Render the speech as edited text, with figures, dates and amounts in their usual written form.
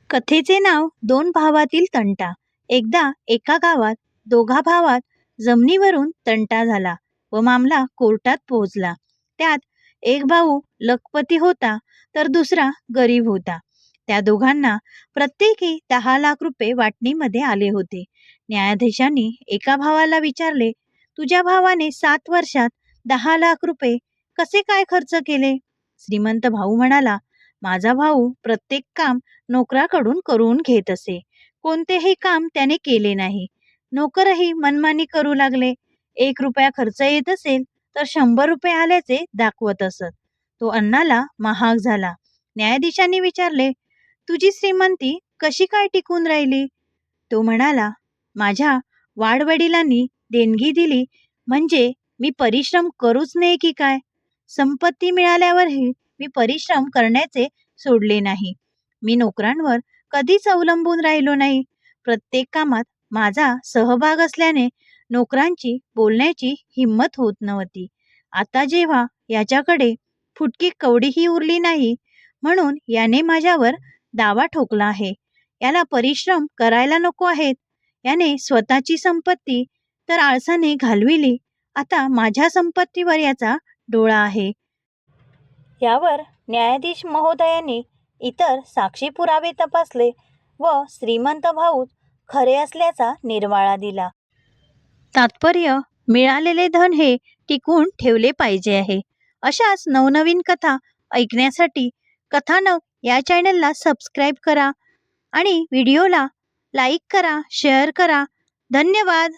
कथेचे नाव दोन भावातील तंटा. एकदा एका गावात दोघा भावात जमिनीवरून तंटा झाला व मामला कोर्टात पोहोचला. त्यात एक भाऊ लखपती होता तर दुसरा गरीब होता. त्या दोघांना प्रत्येकी 10 लाख रुपये वाटणीमध्ये आले होते. न्यायाधीशांनी एका भावाला विचारले, तुझ्या भावाने 7 वर्षात 10 लाख रुपये कसे काय खर्च केले? श्रीमंत भाऊ म्हणाला, माझा भाऊ प्रत्येक काम नोकराकडून करून घेत असे. कोणतेही काम त्याने केले नाही. नोकरही मनमानी करू लागले. 1 रुपया खर्च येत असेल तर 100 रुपये आल्याचे दाखवत असत. तो अन्नाला महाग झाला. न्यायाधीशांनी विचारले, तुझी श्रीमंती कशी काय टिकून राहिली? तो म्हणाला, माझ्या वाडवडिलांनी देणगी दिली म्हणजे मी परिश्रम करूच नये की काय? संपत्ती मिळाल्यावरही मी परिश्रम करण्याचे सोडले नाही. मी नोकरांवर कधीच अवलंबून राहिलो नाही. प्रत्येक कामात माझा सहभाग असल्याने नोकरांची बोलण्याची हिंमत होत नव्हती. आता जेव्हा याच्याकडे फुटकी कवडीही उरली नाही, म्हणून याने माझ्यावर दावा ठोकला आहे. याला परिश्रम करायला नको आहेत. याने स्वतःची संपत्ती तर आळसाने घालविली. आता माझ्या संपत्तीवर याचा डोळा आहे. यावर न्यायाधीश महोदयांनी इतर साक्षी पुरावे तपासले व श्रीमंत भाऊ खरे असल्याचा निर्वाळा दिला. तात्पर्य, मिळालेले धन हे टिकवून ठेवले पाहिजे आहे. अशाच नवनवीन कथा ऐकण्यासाठी कथानक या चॅनलला सबस्क्राईब करा आणि व्हिडिओला लाईक करा, शेअर करा. धन्यवाद.